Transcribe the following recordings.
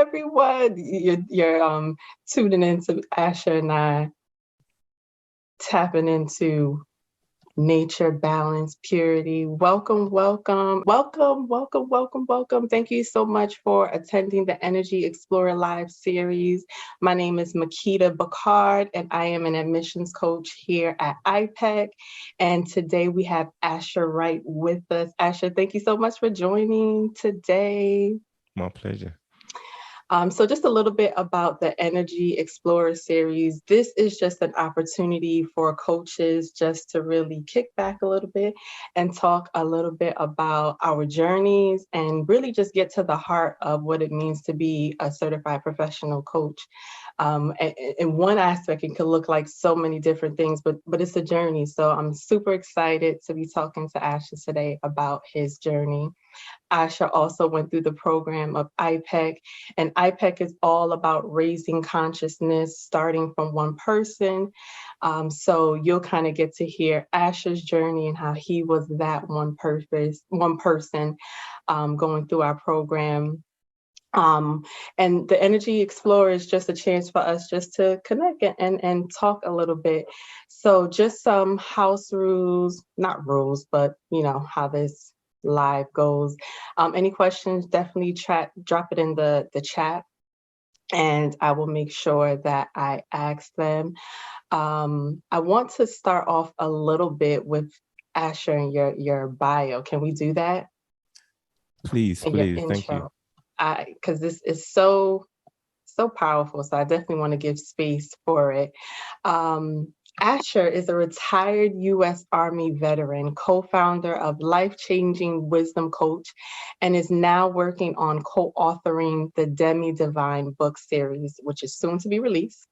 everyone. You're tuning into Asher and I tapping into nature, balance, purity. Welcome. Thank you so much for attending the Energy Explorer Live series. My name is Makeda Boucaud, and I am an admissions coach here at iPEC. And today we have Asher Wright with us. Asher, thank you so much for joining today. My pleasure. So just a little bit about the Energy Explorer series. This is just an opportunity for coaches just to really kick back a little bit and talk a little bit about our journeys and really just get to the heart of what it means to be a certified professional coach. In one aspect, it can look like so many different things, but it's a journey. So I'm super excited to be talking to Asher today about his journey. Asher also went through the program of iPEC, and iPEC is all about raising consciousness, starting from one person. So you'll kind of get to hear Asher's journey and how he was that one person going through our program. And the Energy Explorer is just a chance for us just to connect and talk a little bit. So just some house rules, not rules, but you know how this live goes. Any questions, definitely drop it in the chat and I will make sure that I ask them. I want to start off a little bit with Asher and your bio. Can we do that? Please, thank you. Because this is so powerful, so I definitely want to give space for it. Asher is a retired U.S. Army veteran, co-founder of Life-Changing Wisdom Coach, and is now working on co-authoring the Demi-Divine book series, which is soon to be released.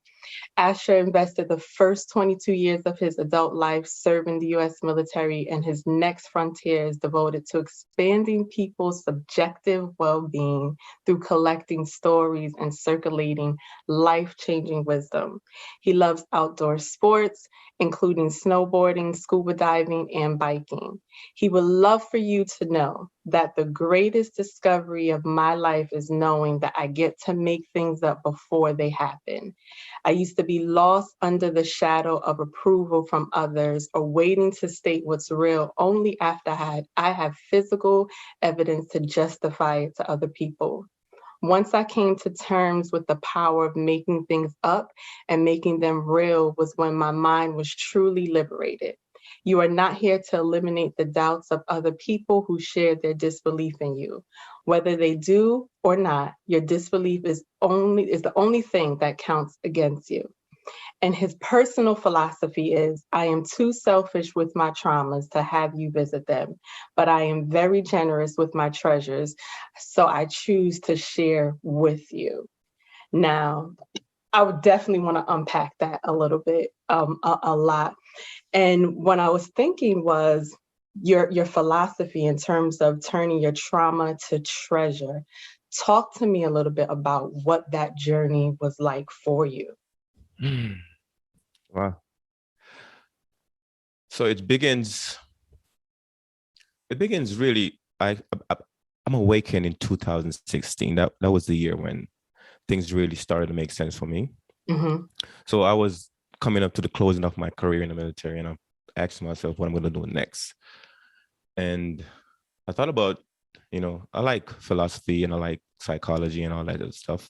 Asher invested the first 22 years of his adult life serving the U.S. military, and his next frontier is devoted to expanding people's subjective well-being through collecting stories and circulating life-changing wisdom. He loves outdoor sports, including snowboarding, scuba diving, and biking. He would love for you to know that the greatest discovery of my life is knowing that I get to make things up before they happen. I used to be lost under the shadow of approval from others or waiting to state what's real only after I have physical evidence to justify it to other people. Once I came to terms with the power of making things up and making them real was when my mind was truly liberated. You are not here to eliminate the doubts of other people who share their disbelief in you. Whether they do or not, your disbelief is the only thing that counts against you. And his personal philosophy is, I am too selfish with my traumas to have you visit them, but I am very generous with my treasures, so I choose to share with you. Now, I would definitely want to unpack that a little bit, a lot. And what I was thinking was your philosophy in terms of turning your trauma to treasure. Talk to me a little bit about what that journey was like for you. Wow. So it begins really, I'm awakened in 2016. That was the year when things really started to make sense for me. Mm-hmm. So I was coming up to the closing of my career in the military, and I'm asking myself what I'm going to do next. And I thought about, I like philosophy and I like psychology and all that other stuff.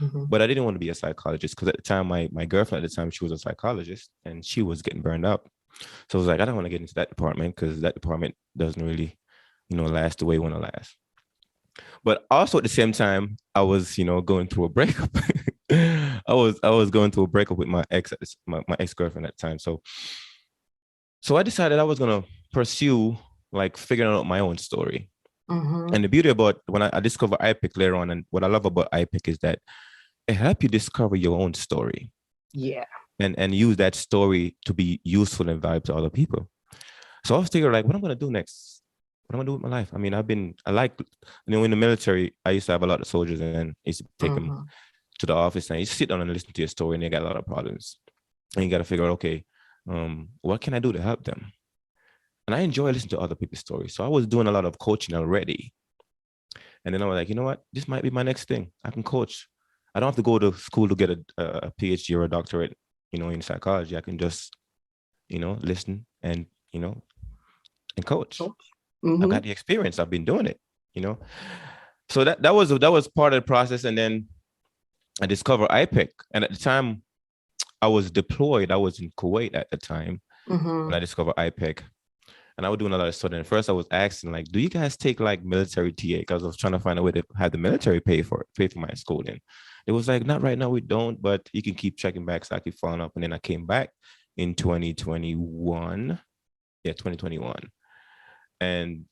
Mm-hmm. But I didn't want to be a psychologist because at the time, my girlfriend at the time, she was a psychologist and she was getting burned out. So I was like, I don't want to get into that department because that department doesn't really, last the way you want to last. But also at the same time, I was, going through a breakup. I was going through a breakup with my ex-girlfriend at the time. So I decided I was going to pursue like figuring out my own story. Mm-hmm. And the beauty about when I discovered iPEC later on, and what I love about iPEC is that it helps you discover your own story. Yeah. And use that story to be useful and valuable to other people. So I was thinking like, what I'm going to do next? What am I going to do with my life? I mean, in the military, I used to have a lot of soldiers and I used to take them to the office and you sit down and listen to your story and they got a lot of problems. And you got to figure out, okay, what can I do to help them? And I enjoy listening to other people's stories. So I was doing a lot of coaching already. And then I was like, you know what? This might be my next thing. I can coach. I don't have to go to school to get a PhD or a doctorate, in psychology. I can just, listen and, and coach. I've Mm-hmm. got the experience. I've been doing it, you know. So that was part of the process. And then I discovered iPEC. And at the time I was deployed, I was in Kuwait at the time when I discovered iPEC. And I was doing a lot of studying. First, I was asking, like, do you guys take like military TA? Because I was trying to find a way to have the military pay for my schooling. It was like, not right now, we don't, but you can keep checking back. So I keep following up. And then I came back in 2021. Yeah, 2021. And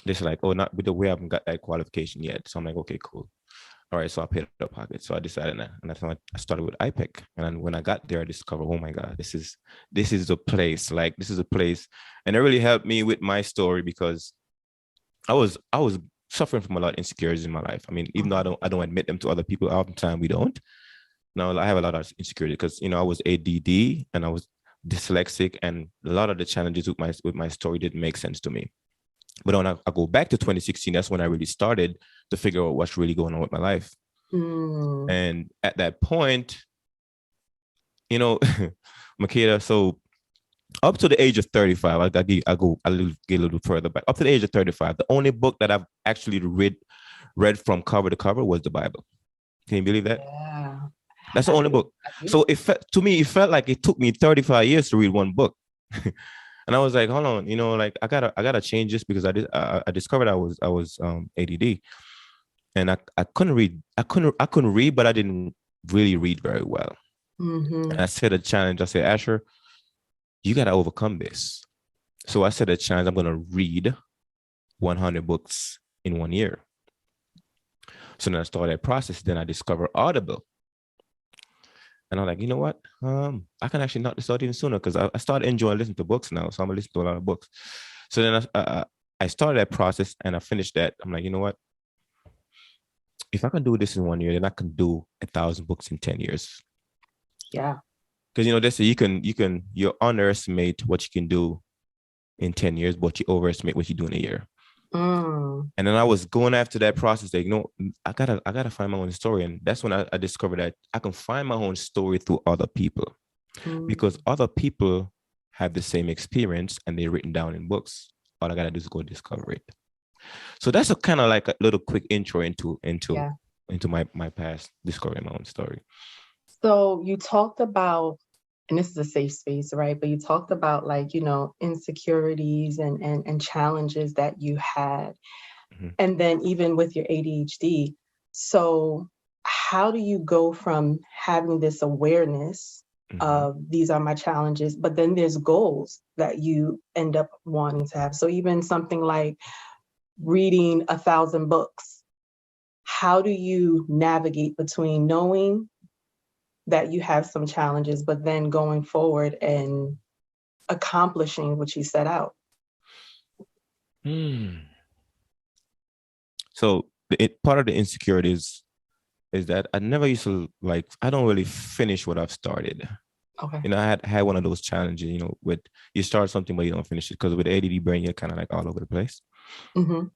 they're like, oh, not with the way I haven't got that qualification yet. So I'm like, okay, cool. All right, so I paid out of pocket. So I decided, and I started with iPEC. And then when I got there, I discovered, oh my God, this is the place. Like, this is a place. And it really helped me with my story because I was suffering from a lot of insecurities in my life. I mean, even though I don't admit them to other people, oftentimes we don't. Now I have a lot of insecurity because I was ADD and I was dyslexic, and a lot of the challenges with my story didn't make sense to me. But when I go back to 2016, that's when I really started to figure out what's really going on with my life. And at that point, Makeda, so up to the age of 35, I'll get a little further back. Up to the age of 35, the only book that I've actually read from cover to cover was the Bible. Can you believe that? Yeah. That's the only book. So to me, it felt like it took me 35 years to read one book. And I was like, hold on, like I gotta change this because I discovered I was ADD, and I couldn't read. I couldn't read, but I didn't really read very well. And I set a challenge. I said, Asher, you gotta overcome this. So I set a challenge. I'm gonna read 100 books in 1 year. So then I started that process. Then I discovered Audible. And I'm like, you know what? I can actually knock this out even sooner because I started enjoying listening to books now. So I'm gonna listen to a lot of books. So then I started that process and I finished that. I'm like, you know what? If I can do this in 1 year, then I can do 1,000 books in 10 years. Yeah. Because they say you underestimate what you can do in 10 years, but you overestimate what you do in a year. And then I was going after that process, like, I gotta find my own story. And that's when I discovered that I can find my own story through other people, because other people have the same experience and they're written down in books. All I gotta do is go discover it. So that's a kind of like a little quick intro into my past, discovering my own story. So you talked about, and this is a safe space, right? But you talked about insecurities and challenges that you had. And then even with your ADHD. So how do you go from having this awareness of these are my challenges, but then there's goals that you end up wanting to have? So even something like reading 1,000 books, how do you navigate between knowing that you have some challenges, but then going forward and accomplishing what you set out? So part of the insecurities is that I never used to, like, I don't really finish what I've started. Okay. I had one of those challenges, with you start something but you don't finish it, because with ADD brain, you're kind of like all over the place. And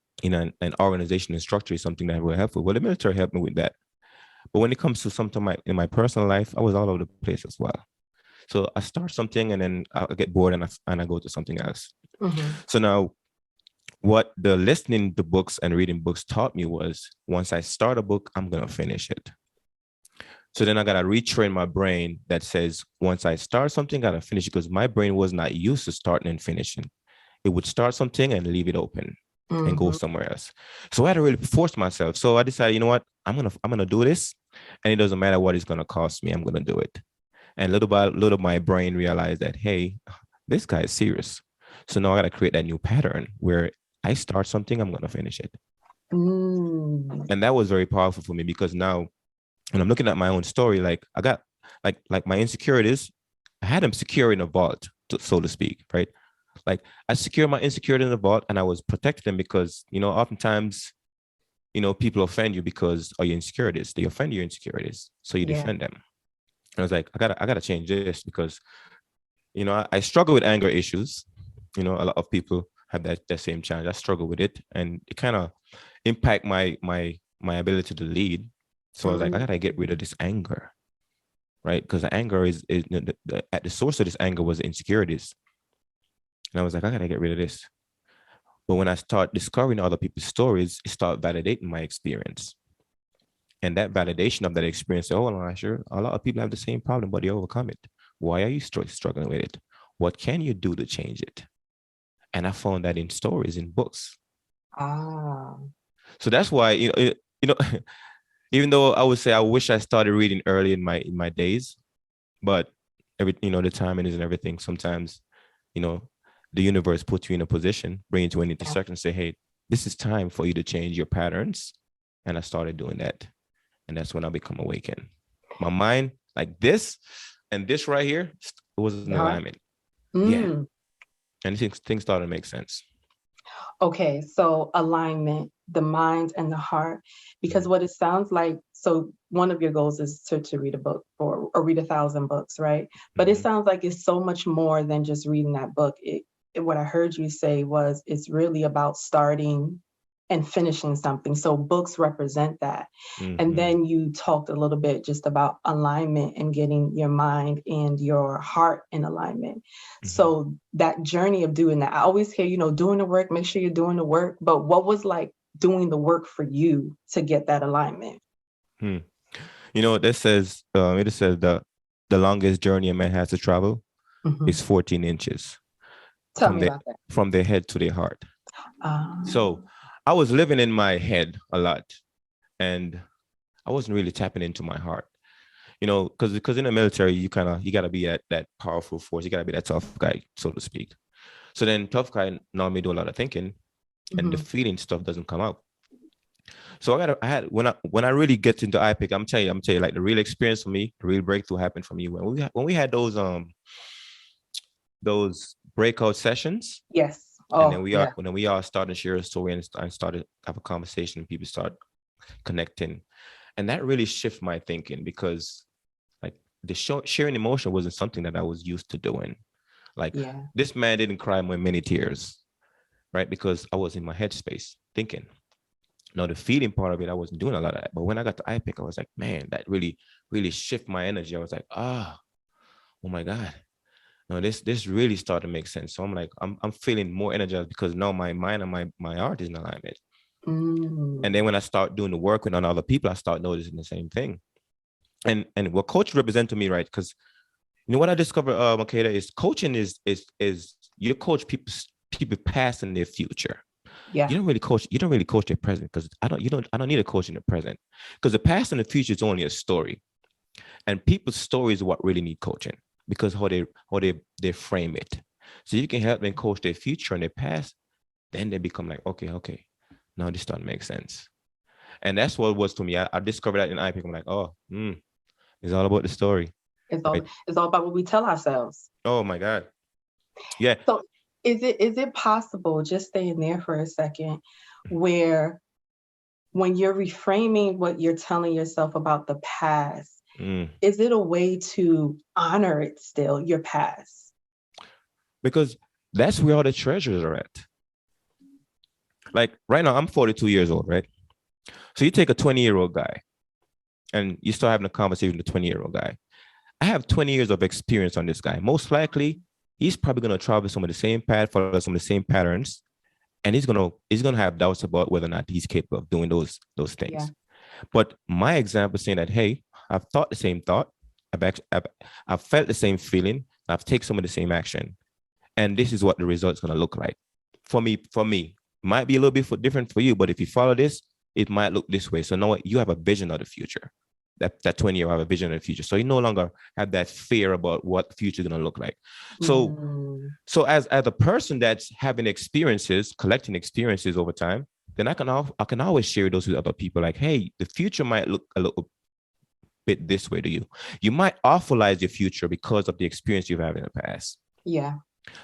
organization and structure is something that will help with. Well, the military helped me with that. But when it comes to something in my personal life, I was all over the place as well. So I start something and then I get bored and I go to something else. So now, what the listening to books and reading books taught me was, once I start a book, I'm going to finish it. So then I got to retrain my brain that says, once I start something, I got to finish it, because my brain was not used to starting and finishing. It would start something and leave it open and go somewhere else. So I had to really force myself. So I decided, you know what, I'm going to do this, and it doesn't matter what it's going to cost me. I'm going to do it. And little by little, my brain realized that, hey, this guy is serious. So now I got to create that new pattern where I start something, I'm going to finish it. And that was very powerful for me, because now when I'm looking at my own story, like I got like my insecurities, I had them secure in a vault, so to speak, right? Like I secured my insecurity in the vault and I was protecting them, because, oftentimes, people offend you because of your insecurities. They offend your insecurities. So you defend them. And I was like, I gotta change this, because, I struggle with anger issues. A lot of people have that same challenge. I struggle with it, and it kind of impact my ability to lead. So I was like, I gotta get rid of this anger, right? Because the anger is at the source of this anger was insecurities, and I was like, I gotta get rid of this. But when I start discovering other people's stories, it start validating my experience. And that validation of that experience, oh, I'm sure a lot of people have the same problem, but they overcome it. Why are you struggling with it? What can you do to change it? And I found that in stories, in books. Ah. So that's why, even though I would say I wish I started reading early in my days, but the timing isn't everything. Sometimes, the universe puts you in a position, bring you to an intersection, say, hey, this is time for you to change your patterns. And I started doing that. And that's when I become awakened. My mind, like this and this right here, it was in alignment. Yeah. And things started to make sense. Okay, so alignment, the mind and the heart, because what it sounds like, so one of your goals is to read a book or read 1,000 books, right? But it sounds like it's so much more than just reading that book. What I heard you say was it's really about starting and finishing something. So books represent that. And then you talked a little bit just about alignment and getting your mind and your heart in alignment. So that journey of doing that, I always hear, doing the work, make sure you're doing the work. But what was like doing the work for you to get that alignment? This says, it says the longest journey a man has to travel is 14 inches. Tell me about that. From their head to their heart. So I was living in my head a lot, and I wasn't really tapping into my heart, because in the military, you got to be at that powerful force. You got to be that tough guy, so to speak. So then tough guy normally do a lot of thinking, and the feeling stuff doesn't come out. So when I really get into iPEC, I'm telling you, like the real experience for me, the real breakthrough happened for me when we had those breakout sessions. Yes. And then we all started to share a story and started to have a conversation, and people start connecting. And that really shifted my thinking, because like the sharing emotion wasn't something that I was used to doing. Like this man didn't cry many tears, right? Because I was in my headspace thinking. Now the feeling part of it, I wasn't doing a lot of that. But when I got to iPEC, I was like, man, that really, really shifted my energy. I was like, oh my God. No, this really started to make sense. So I'm like, I'm feeling more energized, because now my mind and my heart is in alignment. And then when I start doing the work with other people, I start noticing the same thing. And what coach represents to me, right? Because what I discovered, Makeda, is coaching is you coach people past and their future. Yeah. You don't really coach their present, because I don't need a coach in the present, because the past and the future is only a story, and people's stories are what really need coaching, because how they frame it. So you can help them coach their future and their past, then they become like, okay, now this starting to make sense. And that's what it was to me. I discovered that in iPEC. I'm like, it's all about the story. It's all about what we tell ourselves. Oh my God. Yeah. So is it possible, just staying there for a second, where when you're reframing what you're telling yourself about the past, is it a way to honor it still, your past? Because that's where all the treasures are at. Like right now, I'm 42 years old, right? So you take a 20-year-old guy and you start having a conversation with a 20-year-old guy. I have 20 years of experience on this guy. Most likely, he's probably going to travel some of the same path, follow some of the same patterns, and he's going to have doubts about whether or not he's capable of doing those things. Yeah. But my example is saying that, hey, I've thought the same thought. I've felt the same feeling. I've taken some of the same action. And this is what the result's going to look like. For me, might be a little bit different for you, but if you follow this, it might look this way. So now you have a vision of the future. That 20-year have a vision of the future. So you no longer have that fear about what the future is going to look like. So as a person that's having experiences, collecting experiences over time, then I can always share those with other people. Like, hey, the future might look a little bit this way to you. You might awfulize your future because of the experience you've had in the past. Yeah.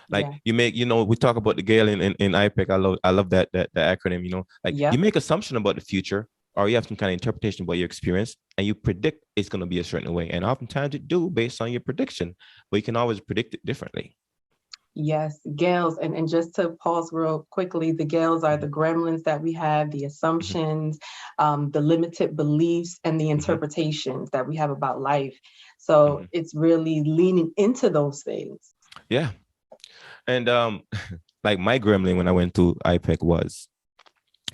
Like you make, we talk about the Gale in iPEC. I love that acronym, you make assumption about the future, or you have some kind of interpretation about your experience, and you predict it's going to be a certain way. And oftentimes you do based on your prediction, but you can always predict it differently. Yes, Gales, and just to pause real quickly, the Gales are Mhm, the gremlins that we have, the mhm, assumptions, the limited beliefs, and the mhm, interpretations that we have about life. So mhm. it's really leaning into those things. Yeah. And like my gremlin when I went to iPEC was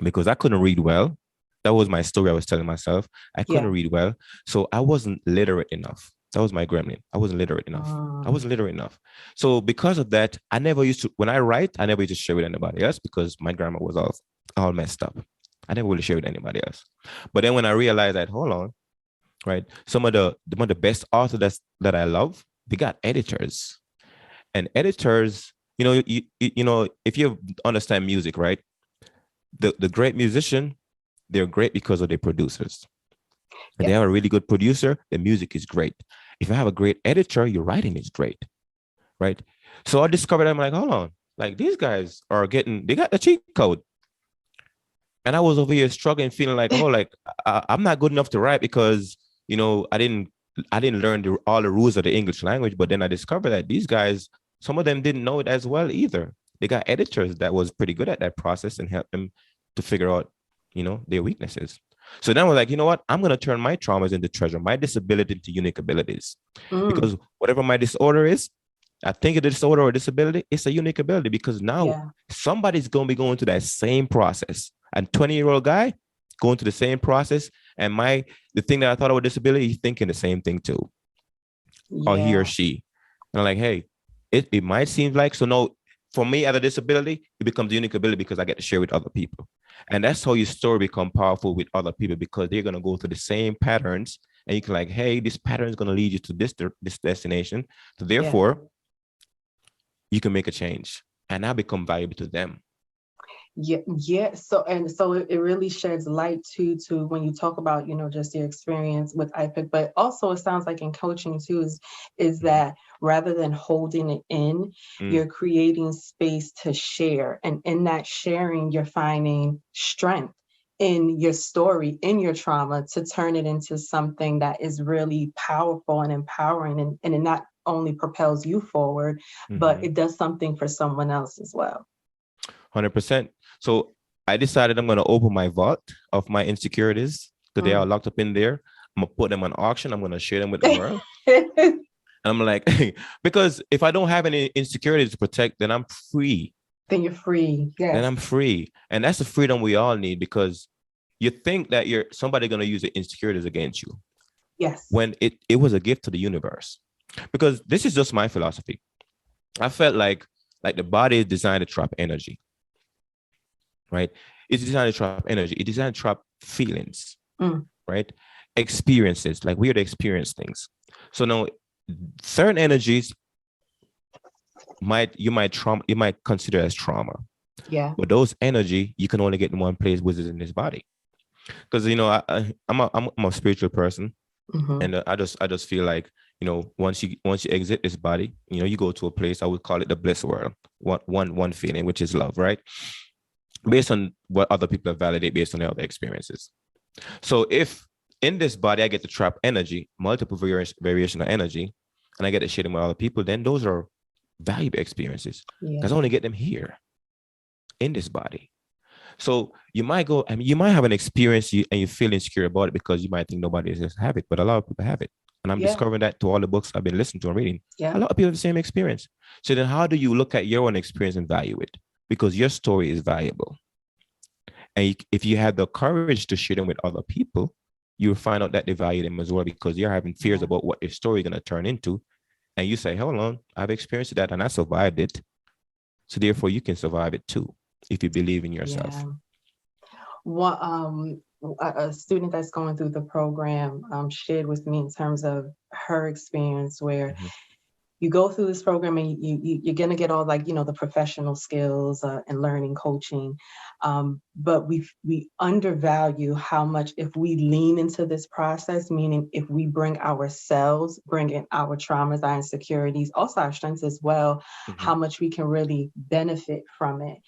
because I couldn't read well. That was my story I was telling myself. I couldn't Yeah. read well. So I wasn't literate enough. That was my gremlin. I wasn't literate enough. I Mm, wasn't literate enough. So because of that, I never used to, when I write, I never used to share with anybody else because my grammar was all messed up. I never really share with anybody else. But then when I realized that, hold on, right? Some of the best authors that I love, they got editors. And editors, if you understand music, right? The great musician, they're great because of their producers. And they have a yes. really good producer, the music is great. If you have a great editor, your writing is great, right? So I discovered I'm like, hold on, like these guys they got the cheat code. And I was over here struggling, feeling like, oh, like I'm not good enough to write because I didn't learn all the rules of the English language. But then I discovered that these guys, some of them didn't know it as well either. They got editors that was pretty good at that process and helped them to figure out, their weaknesses. So then I was like, you know what? I'm gonna turn my traumas into treasure, my disability into unique abilities, Mm, because whatever my disorder is, I think a disorder or disability, it's a unique ability because now yeah. somebody's going to be going through that same process. And 20-year-old guy going through the same process. And the thing that I thought about disability, he's thinking the same thing too, or he or Yeah. she. And I'm like, hey, it might seem like, so no, for me as a disability, it becomes a unique ability because I get to share with other people. And that's how your story become powerful with other people because they're going to go through the same patterns. And you can like, hey, this pattern is going to lead you to this destination. So Yeah. therefore, you can make a change and now become valuable to them. Yeah, yeah. So it really sheds light to when you talk about, just your experience with iPEC, but also it sounds like in coaching too is Mhm. that rather than holding it in, Mm. you're creating space to share. And in that sharing, you're finding strength in your story, in your trauma, to turn it into something that is really powerful and empowering. And it not only propels you forward, but Mhm. it does something for someone else as well. 100%. So I decided I'm going to open my vault of my insecurities because they are Mm. locked up in there. I'm going to put them on auction. I'm going to share them with the world. And I'm like, because if I don't have any insecurities to protect, then I'm free. Then you're free. Then Yes. I'm free. And that's the freedom we all need because you think that you're somebody going to use the insecurities against you Yes. when it was a gift to the universe. Because this is just my philosophy. I felt like the body is designed to trap energy, right? It's designed to trap energy. It's designed to trap feelings, Mm. right? Experiences, like we're to experience things. So now certain energies you might consider as trauma. Yeah. But those energy you can only get in one place, which is in this body. Because I'm a spiritual person, Hmm. and I just feel like once you exit this body, you go to a place I would call it the bliss world. One feeling, which is love, right? Based on what other people validate based on their other experiences. So if in this body I get to trap energy, multiple variation of energy, and I get to share them with other people, then those are valuable experiences because I Yeah. only get them here in this body. So you might have an experience and you feel insecure about it because you might think nobody else have it, but a lot of people have it. And I'm Yeah. discovering that to all the books I've been listening to and reading. A Yeah. lot of people have the same experience. So then how do you look at your own experience and value it? Because your story is valuable. And if you have the courage to share them with other people, you'll find out that they value them as well because you're having fears Yeah. about what their story is going to turn into. And you say, hold on, I've experienced that and I survived it. So therefore, you can survive it too if you believe in yourself. Yeah. One a student that's going through the program shared with me in terms of her experience where Mhm. you go through this program and you're going to get all like the professional skills and learning coaching, but we undervalue how much if we lean into this process, meaning if we bring ourselves, bring in our traumas, our insecurities, also our strengths as well, Mhm. how much we can really benefit from it.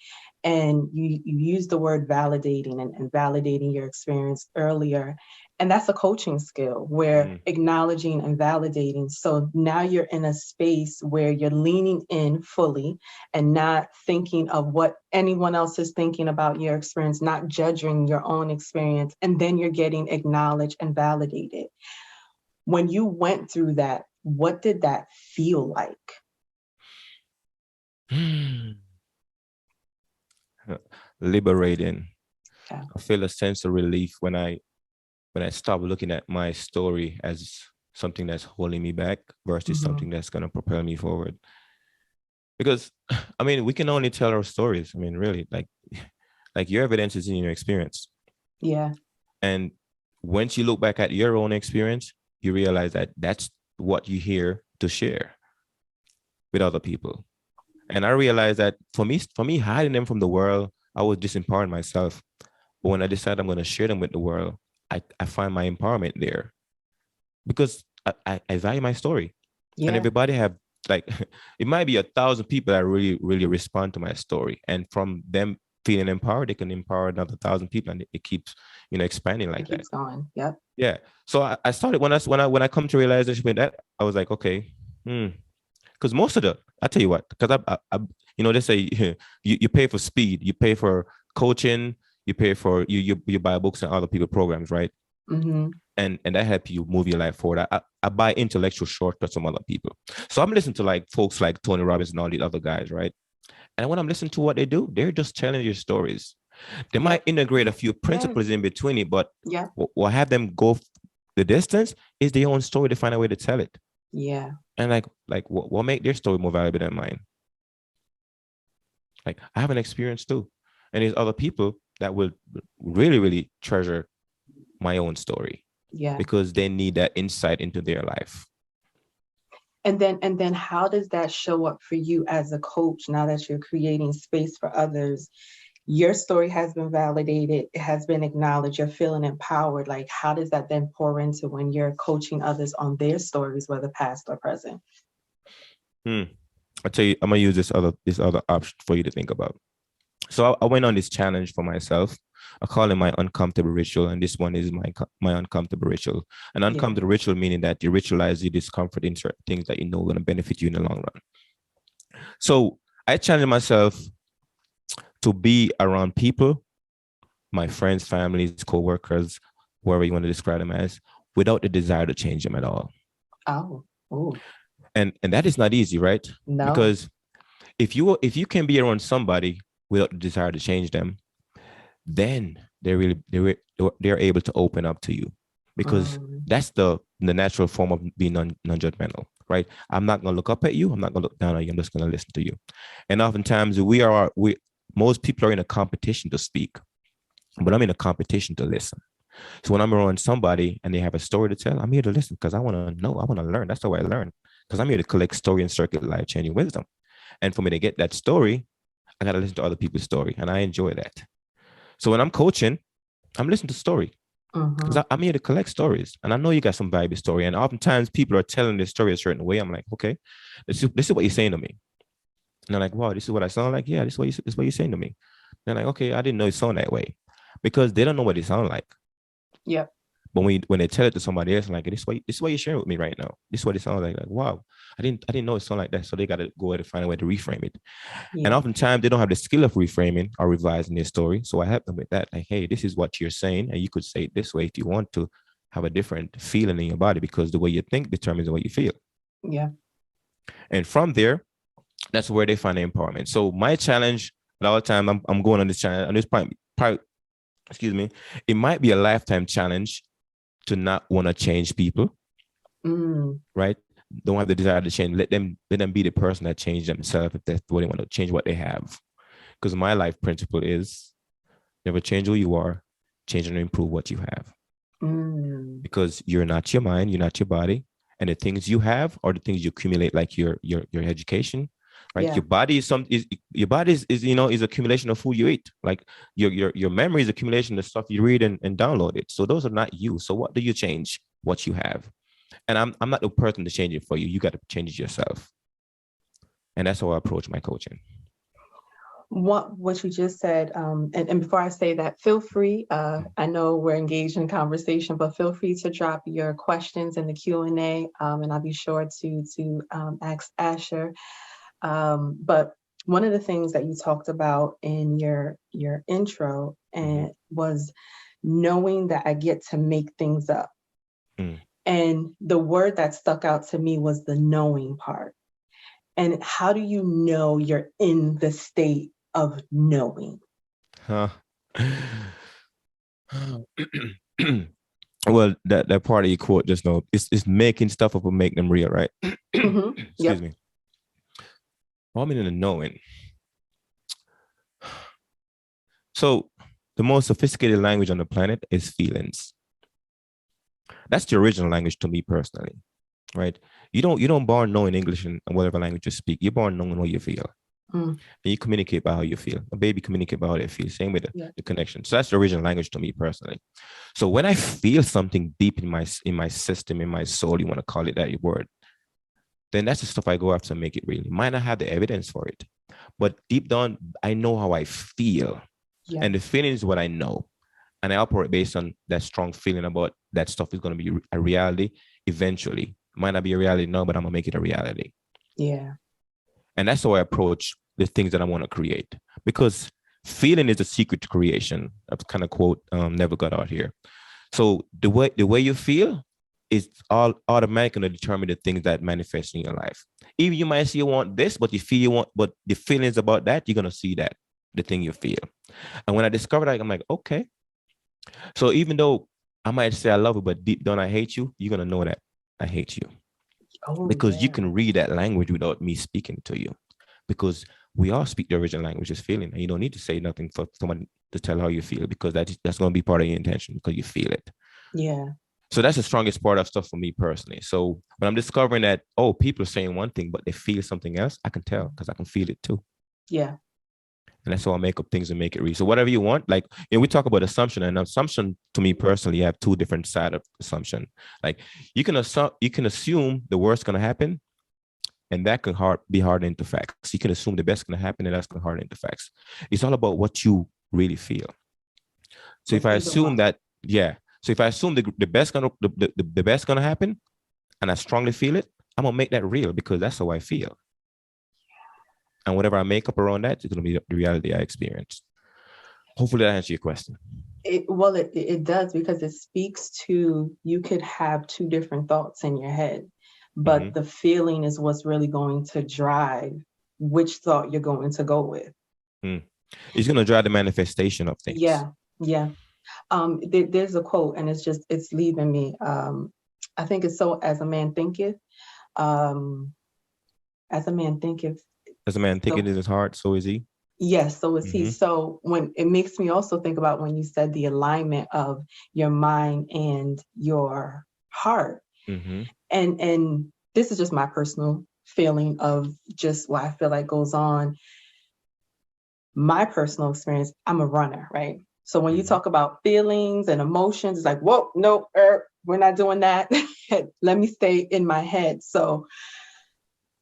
And you use the word validating and validating your experience earlier. And that's a coaching skill where acknowledging and validating. So now you're in a space where you're leaning in fully and not thinking of what anyone else is thinking about your experience, not judging your own experience. And then you're getting acknowledged and validated. When you went through that, what did that feel like? Liberating. Yeah. I feel a sense of relief when I stop looking at my story as something that's holding me back versus something that's going to propel me forward. Because, I mean, we can only tell our stories. I mean, really, like your evidence is in your experience. Yeah. And once you look back at your own experience, you realize that that's what you're here to share with other people. And I realized that for me, hiding them from the world, I was disempowering myself. But when I decided I'm going to share them with the world, I find my empowerment there because I value my story. Yeah. And everybody have, like, it might be 1,000 people that really, really respond to my story. And from them feeling empowered, they can empower another 1,000 people, and it keeps, expanding like that. It keeps going. Yep. Yeah. So I started when I come to realization with that, I was like, okay, because most of I tell you what, because I they say you pay for speed, you pay for coaching, you pay for you buy books and other people programs, right? Mm-hmm. And that help you move your life forward. I buy intellectual shortcuts from other people. So I'm listening to like folks like Tony Robbins and all these other guys, right? And when I'm listening to what they do, they're just telling you stories. They might integrate a few principles in between it, but what have them go the distance is their own story. They find a way to tell it. Yeah. And like what make their story more valuable than mine? Like, I have an experience too. And there's other people that will really, really treasure my own story. Yeah. Because they need that insight into their life. And then how does that show up for you as a coach now that you're creating space for others? Your story has been validated, it has been acknowledged, you're feeling empowered. Like, how does that then pour into when you're coaching others on their stories, whether past or present? I tell you, I'm gonna use this other option for you to think about. So I went on this challenge for myself. I call it my uncomfortable ritual, and this one is my uncomfortable ritual. An uncomfortable ritual meaning that you ritualize your discomfort in certain things that you know are going to benefit you in the long run. So I challenged myself to be around people, my friends, families, co-workers, whoever you want to describe them as, without the desire to change them at all. Oh. Ooh. And that is not easy, right? No. Because if you can be around somebody without the desire to change them, then they're able to open up to you, because that's the natural form of being non-judgmental, right? I'm not going to look up at you. I'm not going to look down at you. I'm just going to listen to you. And oftentimes most people are in a competition to speak, but I'm in a competition to listen. So when I'm around somebody and they have a story to tell, I'm here to listen because I want to know, I want to learn. That's the way I learn, because I'm here to collect story and circuit life-changing wisdom. And for me to get that story, I got to listen to other people's story, and I enjoy that. So when I'm coaching, I'm listening to story, because I'm here to collect stories, and I know you got some valuable story. And oftentimes people are telling their story a certain way. I'm like, okay, this is what you're saying to me. And they're like, wow, this is what I sound like. Yeah, this is what you're saying to me. And they're like, okay, I didn't know it sound that way, because they don't know what it sound like. Yeah. But when they tell it to somebody else, like, this is what you're sharing with me right now. This is what it sounds like. Like, wow, I didn't know it sound like that. So they got to go ahead and find a way to reframe it. Yeah. And oftentimes they don't have the skill of reframing or revising their story. So I help them with that. Like, hey, this is what you're saying, and you could say it this way if you want to have a different feeling in your body, because the way you think determines the way you feel. Yeah. And from there, that's where they find the empowerment. So my challenge at all the time, I'm going on this challenge, and this part, excuse me, it might be a lifetime challenge to not want to change people, right? Don't have the desire to change. Let them be the person that change themselves if that's what they want to change what they have. Because my life principle is never change who you are, change and improve what you have. Because you're not your mind, you're not your body, and the things you have are the things you accumulate, like your education, right? Yeah. Your body is accumulation of food you eat. Like your memory is accumulation of stuff you read and download it. So those are not you. So what do you change? What you have. And I'm not the person to change it for you. You got to change it yourself. And that's how I approach my coaching. What you just said, and before I say that, feel free. I know we're engaged in conversation, but feel free to drop your questions in the Q&A, and I'll be sure to ask Asher. But one of the things that you talked about in your intro and was knowing that I get to make things up. And the word that stuck out to me was the knowing part. And how do you know you're in the state of knowing? Well, that part of your quote just now, it's making stuff up and make them real, right? Excuse me. What I mean in the knowing. So the most sophisticated language on the planet is feelings. That's the original language to me personally, right? You don't born knowing English and whatever language you speak. You're born knowing what you feel. And you communicate by how you feel. A baby communicate by how they feel. Same with the connection. So that's the original language to me personally. So when I feel something deep in my system, in my soul, you want to call it that word, then that's the stuff I go after to make it real. You might not have the evidence for it, but deep down, I know how I feel. And the feeling is what I know. And I operate based on that strong feeling about that stuff is going to be a reality eventually. It might not be a reality now, but I'm going to make it a reality. Yeah. And that's how I approach the things that I want to create. Because feeling is the secret to creation. That's kind of quote never got out here. So the way you feel is all automatically going to determine the things that manifest in your life. Even you might say you want this, but you feel you want, but the feelings about that, you're going to see that, the thing you feel. And when I discovered that, I'm like, okay. So even though I might say I love you, but deep down I hate you, you're going to know that I hate you. Because you can read that language without me speaking to you. Because we all speak the original language, is feeling. And you don't need to say nothing for someone to tell how you feel, because that's going to be part of your intention, because you feel it. Yeah. So that's the strongest part of stuff for me personally. So when I'm discovering that, oh, people are saying one thing, but they feel something else, I can tell because I can feel it too. Yeah. And that's how I make up things and make it real. So whatever you want, like, we talk about assumption, and assumption to me personally, you have two different sides of assumption. Like you can assume the worst going to happen, and that can be hard into facts. You can assume the best going to happen, and that's going to hard into facts. It's all about what you really feel. So if I assume that, so if I assume the best going to happen, and I strongly feel it, I'm going to make that real, because that's how I feel. And whatever I make up around that, it's going to be the reality I experience. Hopefully that answers your question. It does, because it speaks to, you could have two different thoughts in your head, but the feeling is what's really going to drive which thought you're going to go with. It's going to drive the manifestation of things. Yeah. There's a quote, and it's leaving me. I think it's so, as a man thinketh, as a man thinketh in his heart, so is he. Yes, so is he. So when it makes me also think about when you said the alignment of your mind and your heart. And this is just my personal feeling of just what I feel like goes on. My personal experience, I'm a runner, right? So when you talk about feelings and emotions, it's like, whoa, no, we're not doing that. Let me stay in my head. So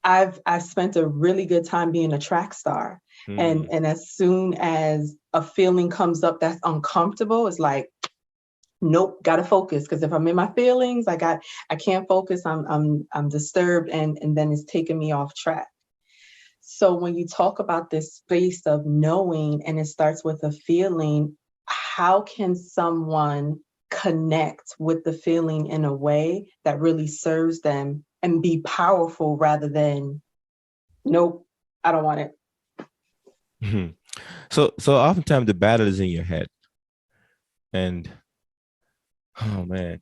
I've spent a really good time being a track star. And as soon as a feeling comes up that's uncomfortable, it's like, nope, gotta focus. Because if I'm in my feelings, I can't focus. I'm disturbed, and then it's taking me off track. So when you talk about this space of knowing, and it starts with a feeling, how can someone connect with the feeling in a way that really serves them and be powerful, rather than, nope, I don't want it? So oftentimes the battle is in your head. And oh man,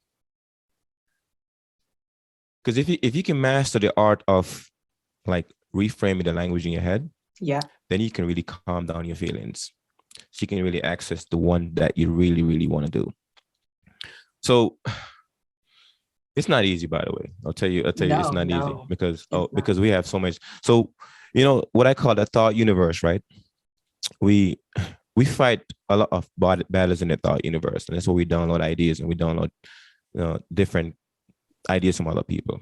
because if you can master the art of like reframing the language in your head, then you can really calm down your feelings. So you can really access the one that you really, really want to do. So it's not easy, by the way. I'll tell you, it's not easy, because we have so much. So, what I call the thought universe, right? We fight a lot of battles in the thought universe, and that's where we download ideas, and we download different ideas from other people.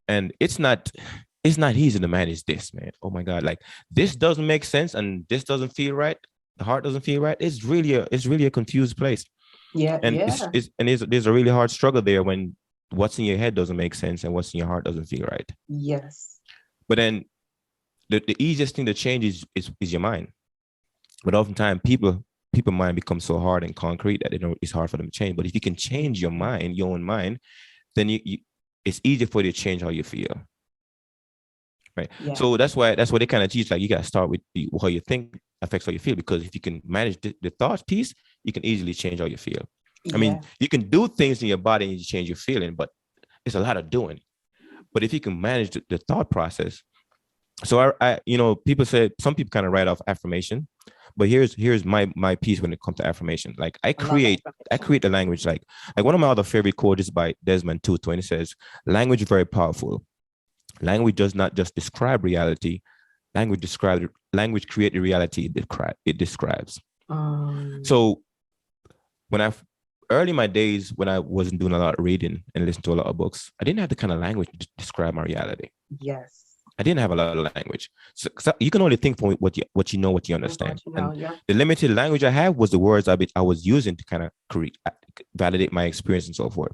And it's not it's not easy to manage this, man. Oh my God, like this doesn't make sense and this doesn't feel right. The heart doesn't feel right. It's really a confused place. Yeah, And yeah. there's a really hard struggle there when what's in your head doesn't make sense and what's in your heart doesn't feel right. Yes. But then the easiest thing to change is your mind. But oftentimes people mind becomes so hard and concrete that it's hard for them to change. But if you can change your mind, your own mind, then you it's easier for you to change how you feel. Right. Yeah. So that's why they kind of teach, like, you got to start with how you think affects how you feel, because if you can manage the thought piece, you can easily change how you feel. I mean, you can do things in your body and you change your feeling, but it's a lot of doing. But if you can manage the thought process. So I people say, some people kind of write off affirmation, but here's my piece when it comes to affirmation. Like I create the language. Like one of my other favorite quotes is by Desmond Tutu, and it says, language is very powerful. Language does not just describe reality. Language create the reality it describes. So when early in my days, when I wasn't doing a lot of reading and listening to a lot of books, I didn't have the kind of language to describe my reality. Yes. I didn't have a lot of language. So you can only think from what you understand. The limited language I have was the words I was using to kind of validate my experience and so forth.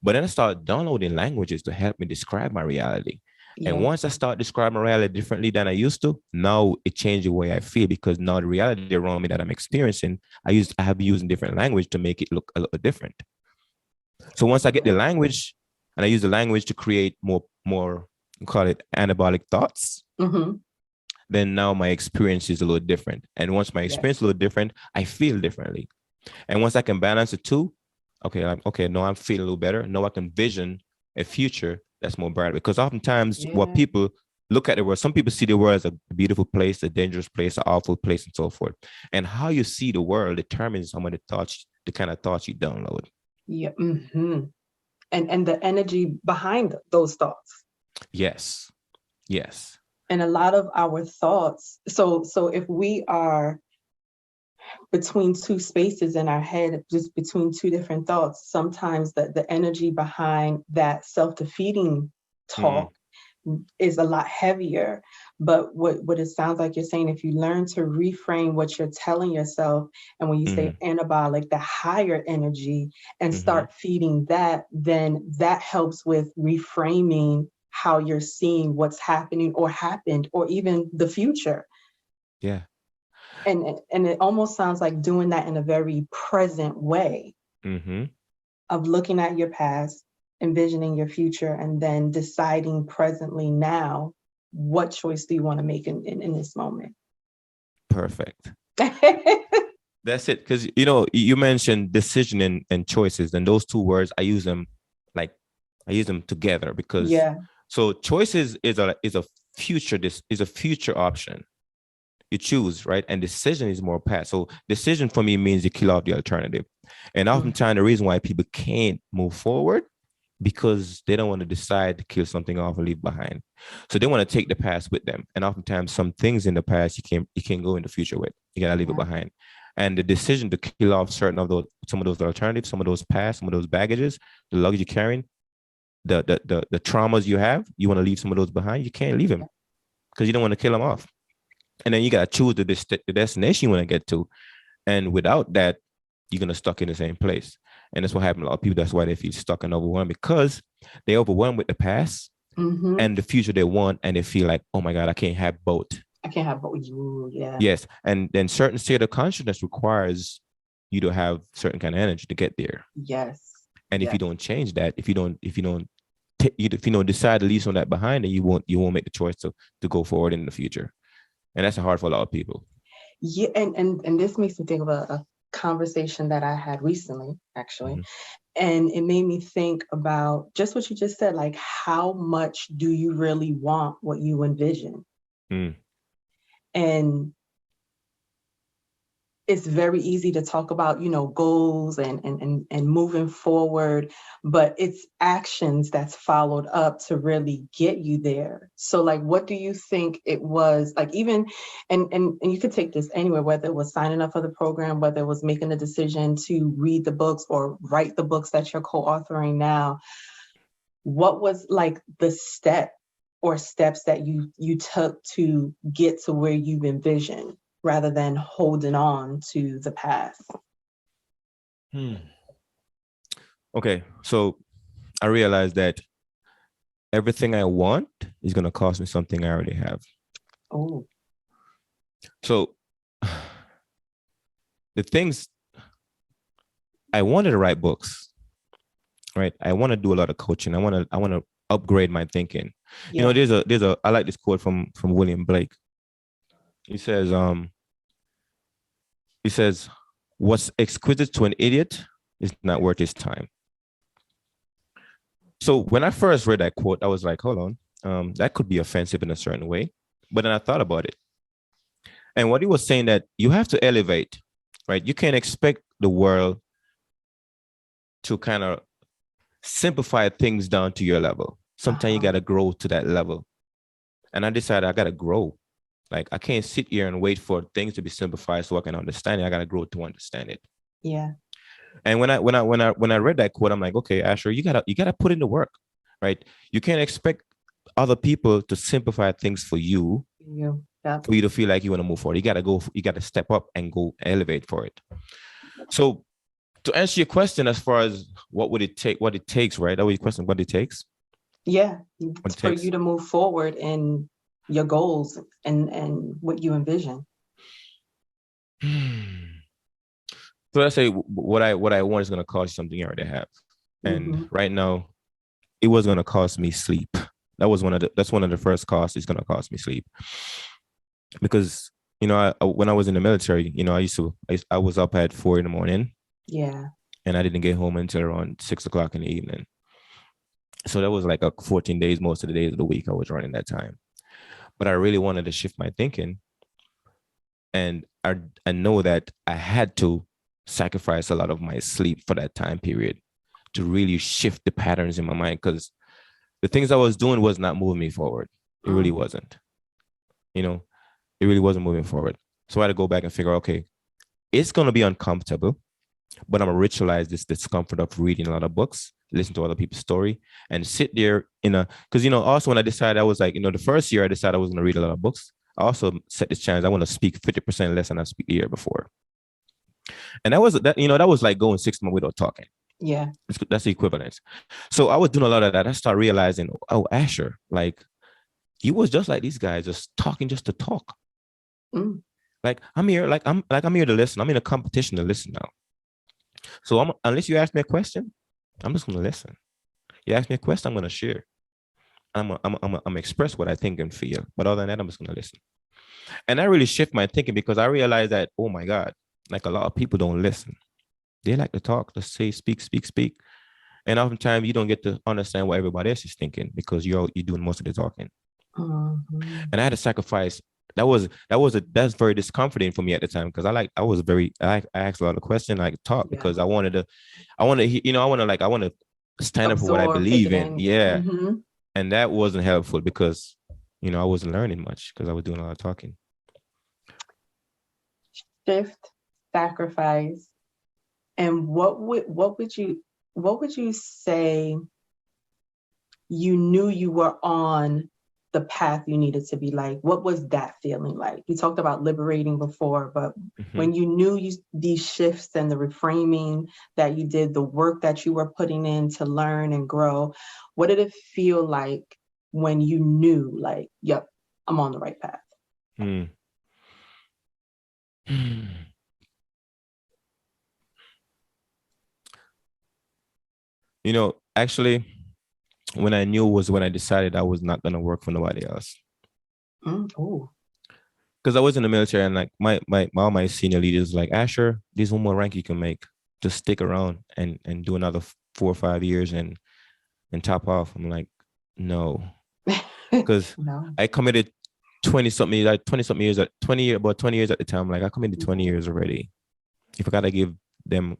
But then I started downloading languages to help me describe my reality. Yeah. And once I start describing my reality differently than I used to, now it changed the way I feel, because now the reality around me that I'm experiencing, I have been using different language to make it look a little different. So once I get the language, and I use the language to create more call it anabolic thoughts, then now my experience is a little different. And once my experience is a little different, I feel differently. And once I can balance the two, no, I'm feeling a little better. Now I can vision a future that's more bright. Because oftentimes what people look at the world, some people see the world as a beautiful place, a dangerous place, an awful place, and so forth. And how you see the world determines some of the kind of thoughts you download. Yeah. Mm-hmm. And the energy behind those thoughts. Yes. And a lot of our thoughts. So if we are between two spaces in our head, just between two different thoughts, sometimes the energy behind that self-defeating talk is a lot heavier. But what it sounds like you're saying, if you learn to reframe what you're telling yourself, and when you say anabolic, the higher energy, and start feeding that, then that helps with reframing how you're seeing what's happening or happened, or even the future. Yeah. And it almost sounds like doing that in a very present way, of looking at your past, envisioning your future, and then deciding presently now, what choice do you want to make in this moment? Perfect. That's it. Because, you mentioned decision and choices, and those two words, I use them together, because so choices is a future option. You choose, right? And decision is more past. So decision for me means you kill off the alternative. And oftentimes the reason why people can't move forward, because they don't want to decide to kill something off and leave behind. So they want to take the past with them. And oftentimes some things in the past you can't go in the future with. You gotta leave it behind. And the decision to kill off some of those alternatives, some of those past, some of those baggages, the luggage you're carrying, the traumas you have, you want to leave some of those behind. You can't leave them because you don't want to kill them off. And then you got to choose the destination you want to get to. And without that, you're going to stuck in the same place. And that's what happened to a lot of people. That's why they feel stuck and overwhelmed, because they're overwhelmed with the past and the future they want. And they feel like, oh my God, I can't have both. Yeah. Yes. And then certain state of consciousness requires you to have certain kind of energy to get there. Yes. And if you don't change that, if you don't decide to leave some of that behind, then you won't make the choice to go forward in the future. And that's hard for a lot of people. Yeah, and this makes me think of a conversation that I had recently, actually. And it made me think about just what you just said, like, how much do you really want what you envision? And it's very easy to talk about, goals and moving forward, but it's actions that's followed up to really get you there. So like, what do you think it was like, even, and you could take this anywhere, whether it was signing up for the program, whether it was making the decision to read the books or write the books that you're co-authoring now, what was like the step or steps that you took to get to where you've envisioned rather than holding on to the past? Okay, so I realized that everything I want is going to cost me something I already have. Oh. So the things I wanted to write books, right? I want to do a lot of coaching. I want to upgrade my thinking. Yeah. You know, there's a I like this quote from William Blake. He says, what's exquisite to an idiot is not worth his time. So when I first read that quote, I was like, hold on, that could be offensive in a certain way. But then I thought about it. And what he was saying that you have to elevate, right? You can't expect the world to kind of simplify things down to your level. Sometimes you got to grow to that level. And I decided I got to grow. Like I can't sit here and wait for things to be simplified so I can understand it. I got to grow to understand it. Yeah. And when I read that quote, I'm like, okay, Asher, you gotta put in the work, right? You can't expect other people to simplify things for you, for you to feel like you want to move forward. You gotta step up and go elevate for it. So to answer your question, as far as what it takes, right? That was your question, what it takes? Yeah, for you to move forward in your goals and what you envision. So let's say what I want is going to cost you something you already have, and right now, it was going to cost me sleep. That's one of the first costs. It's going to cost me sleep, because you know when I was in the military, you know I was up at 4 a.m. Yeah, and I didn't get home until around 6 o'clock in the evening. So that was like 14 days, most of the days of the week I was running that time. But I really wanted to shift my thinking, and I know that I had to sacrifice a lot of my sleep for that time period to really shift the patterns in my mind, because the things I was doing was not moving me forward. It really wasn't. You know, it really wasn't moving forward. So I had to go back and figure, okay, it's going to be uncomfortable, but I'm going to ritualize this discomfort of reading a lot of books, listen to other people's story, and sit there because, you know, also when I decided, I was like, you know, the first year I decided I was going to read a lot of books. I also set this challenge. I want to speak 50% less than I speak the year before. And that was like going 6 months without talking. Yeah. That's the equivalent. So I was doing a lot of that. I started realizing, oh, Asher, like you was just like these guys, just talking just to talk. Like I'm here to listen. I'm in a competition to listen now. So unless you ask me a question, I'm just going to listen. You ask me a question, I'm going to share. I'm gonna express what I think and feel. But other than that, I'm just going to listen. And I really shift my thinking, because I realized that, oh my God, like a lot of people don't listen. They like to talk, to say, speak. And oftentimes you don't get to understand what everybody else is thinking, because you're doing most of the talking. And I had to sacrifice. That's very discomforting for me at the time, because I asked a lot of questions. I talk because I want to stand up for what I believe in. Yeah. And that wasn't helpful, because, you know, I wasn't learning much because I was doing a lot of talking. Shift, sacrifice, and what would you say you knew you were on the path you needed to be? Like, what was that feeling like? You talked about liberating before, but when you knew these shifts and the reframing that you did, the work that you were putting in to learn and grow, what did it feel like when you knew, like, yep, I'm on the right path? You know, actually, when I knew was when I decided I was not going to work for nobody else. Because I was in the military, and like all my senior leaders like, Asher, there's one more rank you can make. Just stick around and do another 4 or 5 years and top off. I'm like, no, because I committed 20 something years at 20 years at the time. Like I committed 20 years already. If I gotta give them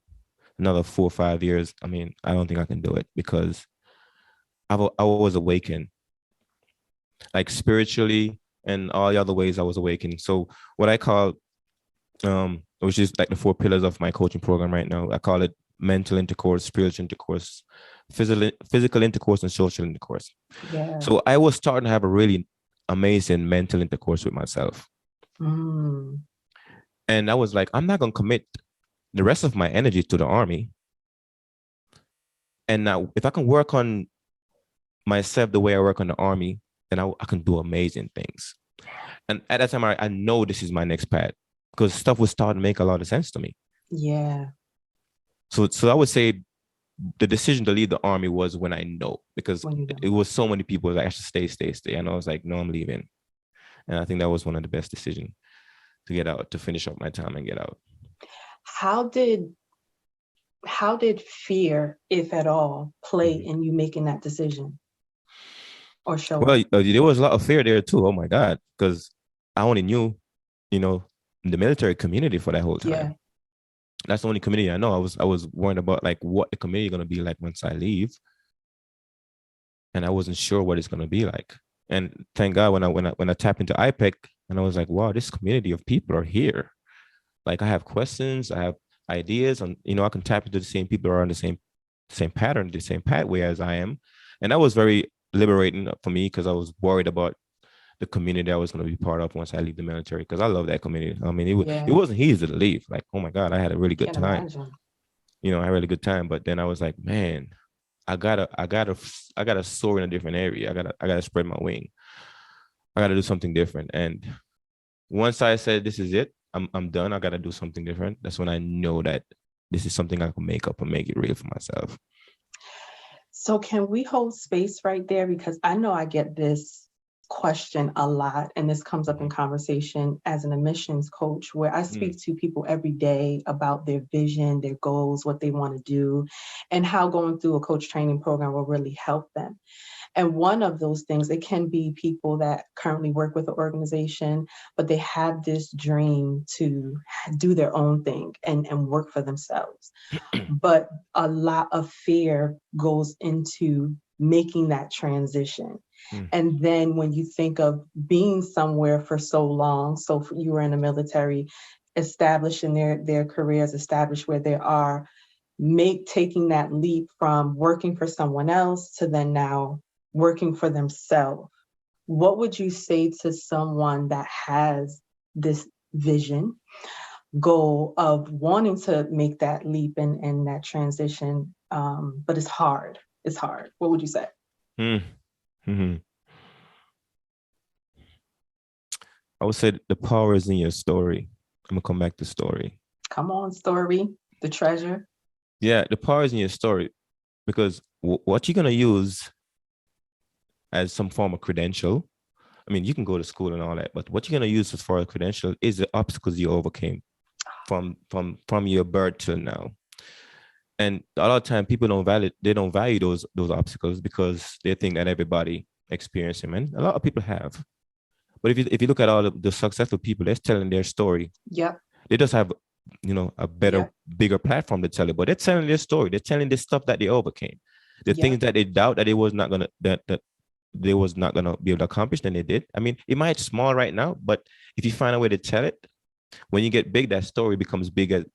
another 4 or 5 years, I mean, I don't think I can do it, because I was awakened, like spiritually and all the other ways I was awakened. So what I call, which is like the 4 pillars of my coaching program right now, I call it mental intercourse, spiritual intercourse, physical intercourse, and social intercourse. Yeah. So I was starting to have a really amazing mental intercourse with myself. Mm. And I was like, I'm not going to commit the rest of my energy to the Army. And now if I can work on myself the way I work on the Army, then I can do amazing things. And at that time, I know this is my next path because stuff was starting to make a lot of sense to me. Yeah. So I would say the decision to leave the Army was when I know, because it was so many people like, I should stay. And I was like, no, I'm leaving. And I think that was one of the best decisions to get out, to finish up my time and get out. How did fear, if at all, play in you making that decision or show Well, up? there was a lot of fear there too. Oh my God, because I only knew, the military community for that whole time. Yeah. That's the only community I know. I was worried about like what the community is gonna be like once I leave, and I wasn't sure what it's gonna be like. And thank God when I tapped into iPEC, and I was like, wow, this community of people are here. Like I have questions, I have ideas, and I can tap into the same people who are on the same pattern, the same pathway as I am, and that was very liberating for me because I was worried about the community I was going to be part of once I leave the military, because I love that community. I mean, it wasn't easy to leave. Like, oh my God, I had a really good time. Imagine. I had a really good time, but then I was like, man, I gotta soar in a different area. I gotta spread my wing. I gotta do something different. And once I said this is it, I'm done. I gotta do something different. That's when I know that this is something I can make up and make it real for myself. So can we hold space right there? Because I know I get this question a lot, and this comes up in conversation as an admissions coach, where I speak to people every day about their vision, their goals, what they want to do, and how going through a coach training program will really help them. And one of those things, it can be people that currently work with an organization, but they have this dream to do their own thing and work for themselves. But a lot of fear goes into making that transition. And then when you think of being somewhere for so long, so you were in the military, establishing their careers, established where they are, taking that leap from working for someone else to then now working for themselves. What would you say to someone that has this vision, goal of wanting to make that leap and that transition, but it's hard? It's hard. What would you say? Mm-hmm. I would say the power is in your story. I'm gonna come back to story. Come on, story, the treasure. Yeah, the power is in your story, because what you're gonna use as some form of credential. I mean, you can go to school and all that, but what you're gonna use as far as credential is the obstacles you overcame from your birth till now. And a lot of time people don't value those obstacles because they think that everybody experiences them, and a lot of people have. But if you look at all the successful people, they're telling their story. Yep. They just have, a better, bigger platform to tell it. But they're telling their story. They're telling the stuff that they overcame, the things that they doubt that they was not gonna that they was not gonna be able to accomplish, then they did. I mean, it might be small right now, but if you find a way to tell it, when you get big, that story becomes bigger.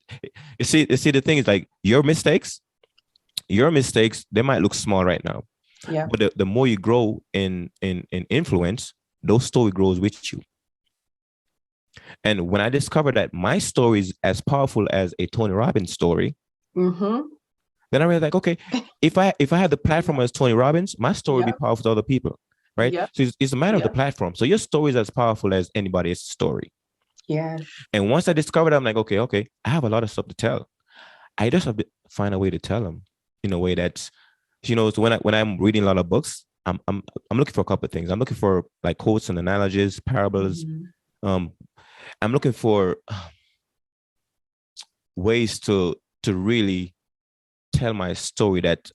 You see, the thing is like your mistakes, they might look small right now. Yeah. But the more you grow in influence, those story grows with you. And when I discovered that my story is as powerful as a Tony Robbins story, then I realized like, okay, if I had the platform as Tony Robbins, my story would be powerful to other people, right? So it's a matter of the platform. So your story is as powerful as anybody else's story. Yeah. And once I discovered, I'm like, okay, I have a lot of stuff to tell. I just have to find a way to tell them in a way that's, so when I'm reading a lot of books, I'm looking for a couple of things. I'm looking for like quotes and analogies, parables. I'm looking for ways to really tell my story that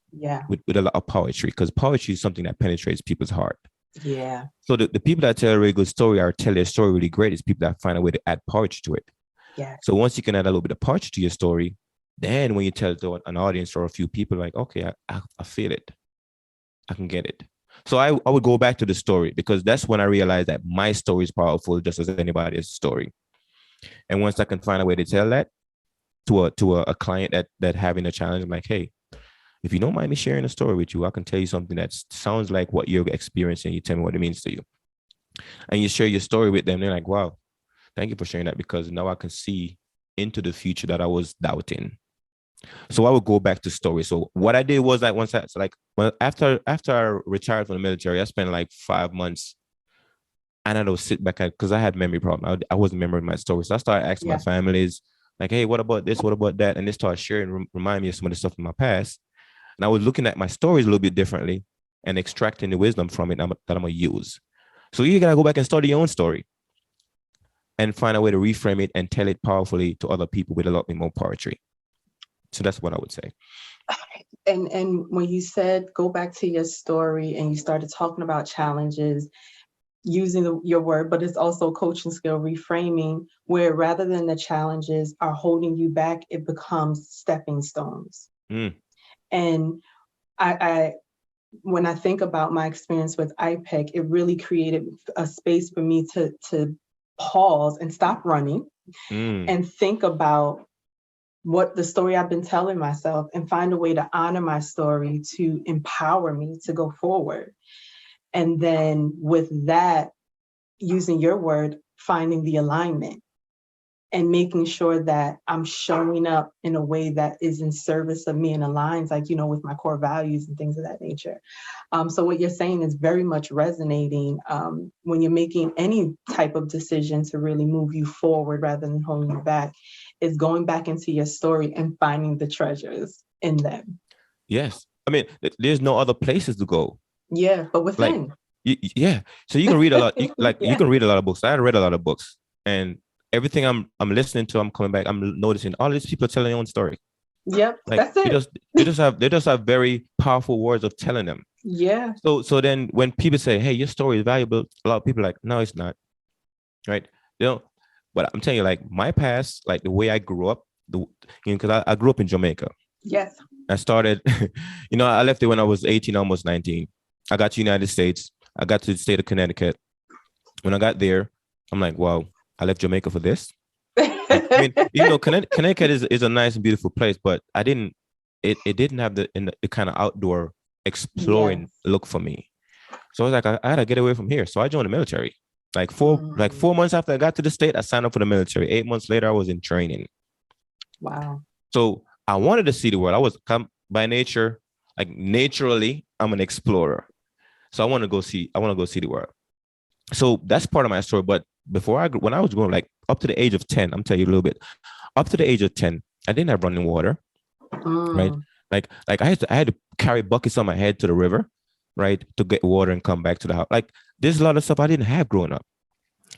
with a lot of poetry, because poetry is something that penetrates people's heart. Yeah. So the people that tell a really good story or tell their story really great is people that find a way to add poetry to it. Yeah. So once you can add a little bit of poetry to your story, then when you tell it to an audience or a few people, like, okay, I feel it. I can get it. So I would go back to the story, because that's when I realized that my story is powerful just as anybody else's story. And once I can find a way to tell that, a client that having a challenge. I'm like, hey, if you don't mind me sharing a story with you, I can tell you something that sounds like what you're experiencing. You tell me what it means to you, and you share your story with them. They're like, wow, thank you for sharing that, because now I can see into the future that I was doubting. So I would go back to story. So what I did was like after I retired from the military, I spent like 5 months, and I would sit back because I had memory problem. I wasn't remembering my story. So I started asking my families, like, hey, what about this? What about that? And they started sharing, remind me of some of the stuff in my past. And I was looking at my stories a little bit differently and extracting the wisdom from it that I'm going to use. So you got to go back and study your own story and find a way to reframe it and tell it powerfully to other people with a lot more poetry. So that's what I would say. And when you said go back to your story and you started talking about challenges, using your word, but it's also coaching skill reframing, where rather than the challenges are holding you back, it becomes stepping stones. And I when I think about my experience with iPEC, it really created a space for me to pause and stop running and think about what the story I've been telling myself and find a way to honor my story to empower me to go forward. And then with that, using your word, finding the alignment and making sure that I'm showing up in a way that is in service of me and aligns, like, with my core values and things of that nature. So what you're saying is very much resonating when you're making any type of decision to really move you forward rather than holding you back, is going back into your story and finding the treasures in them. Yes. I mean, there's no other places to go. Yeah, but within. Yeah. So you can read a lot. You can read a lot of books. I read a lot of books, and everything I'm listening to, I'm coming back. I'm noticing all these people telling their own story. Yep, that's it. They just have very powerful words of telling them. Yeah. So then when people say, "Hey, your story is valuable," a lot of people are like, "No, it's not." Right? But I'm telling you, like my past, like the way I grew up, because I grew up in Jamaica. Yes. I started, I left it when I was 18, almost 19. I got to the United States. I got to the state of Connecticut. When I got there, I'm like, wow, I left Jamaica for this. I mean, even though Connecticut is a nice and beautiful place, but it didn't have the kind of outdoor exploring look for me. So I was like, I had to get away from here. So I joined the military. Like 4 months after I got to the state, I signed up for the military. 8 months later, I was in training. Wow. So I wanted to see the world. I was by nature, like naturally, I'm an explorer. So I want to go see the world. So that's part of my story. But when I was going, like up to the age of 10, I'm telling you a little bit, up to the age of 10, I didn't have running water, right? Like I had to carry buckets on my head to the river, right? To get water and come back to the house. Like there's a lot of stuff I didn't have growing up.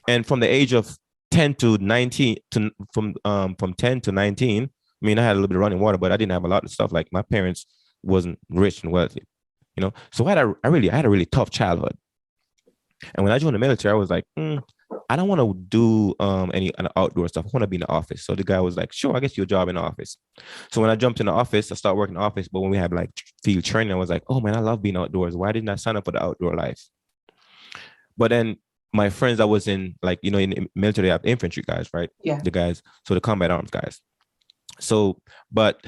And from the age of 10 to 19, from 10 to 19, I mean, I had a little bit of running water, but I didn't have a lot of stuff. Like my parents wasn't rich and wealthy, So I had a really tough childhood. And when I joined the military, I was like, I don't want to do any outdoor stuff. I want to be in the office. So the guy was like, sure, I guess your job in the office. So when I jumped in the office, I started working in the office. But when we had like field training, I was like, oh man, I love being outdoors. Why didn't I sign up for the outdoor life? But then my friends that was in like, in the military, they have infantry guys, right? Yeah. The guys, so the combat arms guys. So, but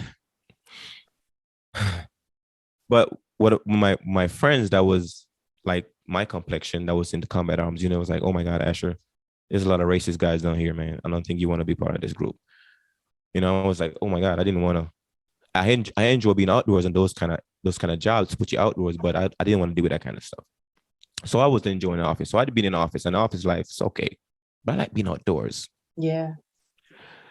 what my friends that was like my complexion that was in the combat arms, was like, oh my God, Asher, there's a lot of racist guys down here, man. I don't think you want to be part of this group. I was like, oh my God, I didn't want to. I enjoy being outdoors and those kind of jobs put you outdoors, but I didn't want to do that kind of stuff. So I was enjoying the office. So I'd been in the office, and the office life is okay, but I like being outdoors. Yeah.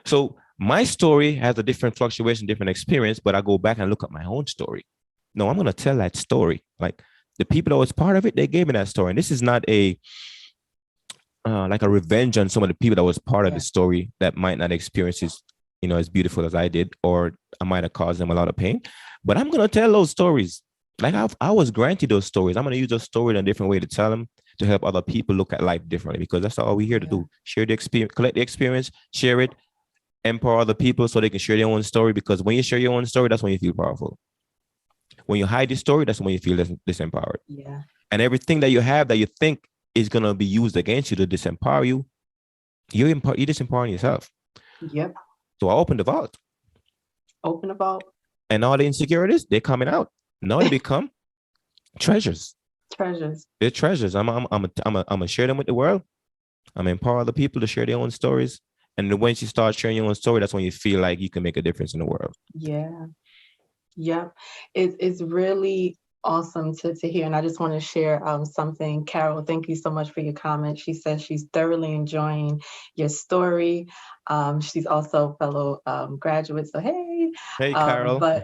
So my story has a different fluctuation, different experience, but I go back and look at my own story. No, I'm going to tell that story. Like the people that was part of it, they gave me that story. And this is not like a revenge on some of the people that was part of the story that might not experience this, as beautiful as I did, or I might have caused them a lot of pain. But I'm going to tell those stories. Like I was granted those stories. I'm going to use those stories in a different way to tell them, to help other people look at life differently, because that's all we're here to do. Share the experience, collect the experience, share it, empower other people so they can share their own story. Because when you share your own story, that's when you feel powerful. When you hide your story, that's when you feel disempowered. Yeah. And everything that you have that you think is going to be used against you to disempower you, you're disempowering yourself. Yep. So I opened the vault. Open about And all the insecurities, they're coming out. Now they become treasures. treasures. They're treasures. I'm share them with the world. I'm empower other people to share their own stories. And then once you start sharing your own story, that's when you feel like you can make a difference in the world. Yeah. Yep. It's really awesome to hear. And I just want to share something. Carol, thank you so much for your comment. She says she's thoroughly enjoying your story. She's also a fellow graduate. So, hey. Hey, Carol. But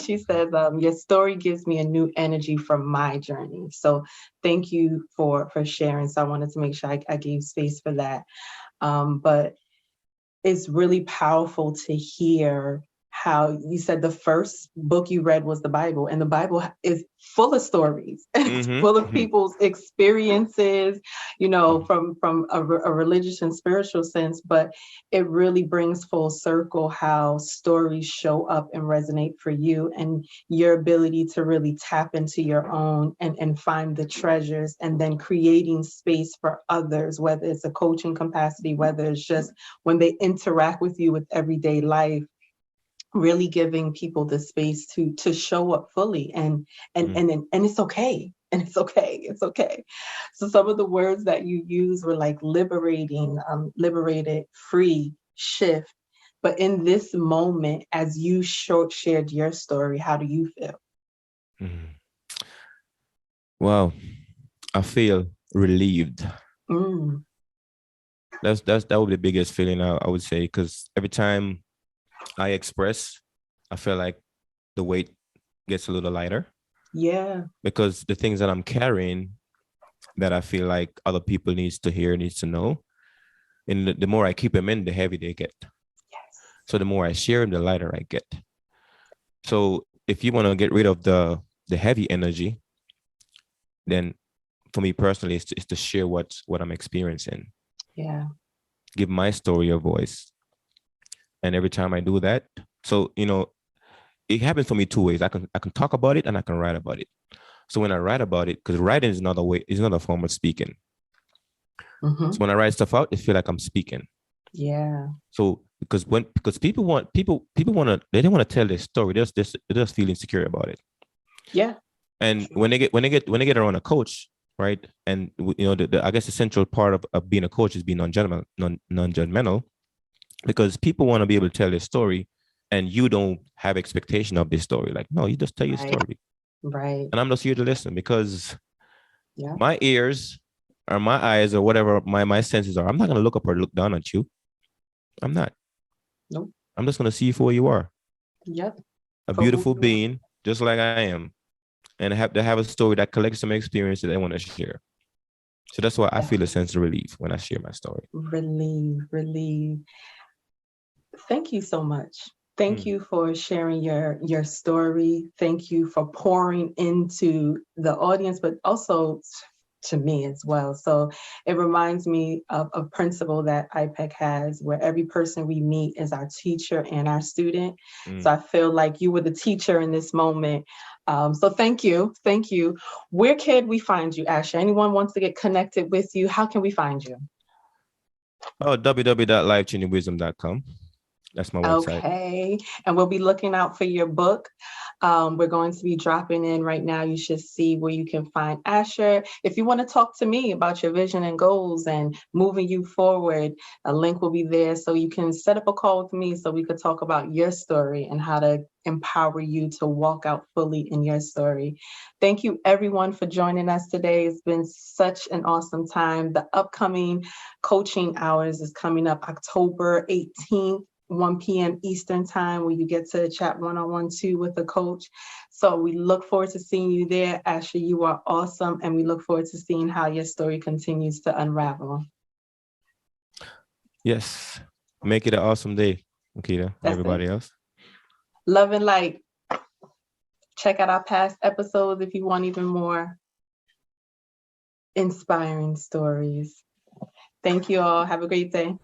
she says, your story gives me a new energy from my journey. So thank you for sharing. So I wanted to make sure I gave space for that. But it's really powerful to hear how you said the first book you read was the Bible, and the Bible is full of stories. It's full of people's experiences, from a religious and spiritual sense, but it really brings full circle how stories show up and resonate for you, and your ability to really tap into your own and find the treasures, and then creating space for others, whether it's a coaching capacity, whether it's just when they interact with you with everyday life, really giving people the space to show up fully, and it's okay. And it's okay. So some of the words that you use were like liberating, liberated, free, shift. But in this moment, as you shared your story, how do you feel? Wow, I feel relieved. That would be the biggest feeling, I would say, because every time I express, I feel like the weight gets a little lighter. Yeah. Because the things that I'm carrying that I feel like other people needs to hear, needs to know, and the more I keep them in, the heavy they get. Yes. So the more I share them, the lighter I get. So if you want to get rid of the heavy energy, then for me personally, it's to share what I'm experiencing. Yeah. Give my story a voice. And every time I do that, so it happens for me two ways. I can talk about it and I can write about it. So when I write about it, because writing is another form of speaking. So when I write stuff out, it feels like I'm speaking. Yeah. So because people want they don't want to tell their story. They just feel insecure about it. Yeah. And when they get around a coach, right? And I guess the central part of being a coach is being non-judgmental, because people want to be able to tell their story, and you don't have expectation of this story. Like, no, you just tell your story. Right. And I'm just here to listen, because yeah. my ears or my eyes or whatever my senses are, I'm not going to look up or look down at you. I'm not. Nope. I'm just going to see you for who you are. Yep. A beautiful being, just like I am. And have a story that collects some experience that I want to share. So that's why I feel a sense of relief when I share my story. Relief. Thank you so much. Thank you for sharing your story. Thank you for pouring into the audience, but also to me as well. So it reminds me of a principle that iPEC has, where every person we meet is our teacher and our student. So I feel like you were the teacher in this moment. So thank you. Where can we find you, Asher? Anyone wants to get connected with you, how can we find you? Oh, www.lifechangingwisdom.com. That's my website. Okay. And we'll be looking out for your book. We're going to be dropping in right now. You should see where you can find Asher. If you want to talk to me about your vision and goals and moving you forward, a link will be there, so you can set up a call with me so we could talk about your story and how to empower you to walk out fully in your story. Thank you everyone for joining us today. It's been such an awesome time. The upcoming coaching hours is coming up October 18th. 1 p.m. Eastern time, where you get to chat one-on-one too with a coach. So we look forward to seeing you there. Asher, you are awesome. And we look forward to seeing how your story continues to unravel. Yes. Make it an awesome day, Makeda, and everybody else. Love and light. Check out our past episodes if you want even more inspiring stories. Thank you all. Have a great day.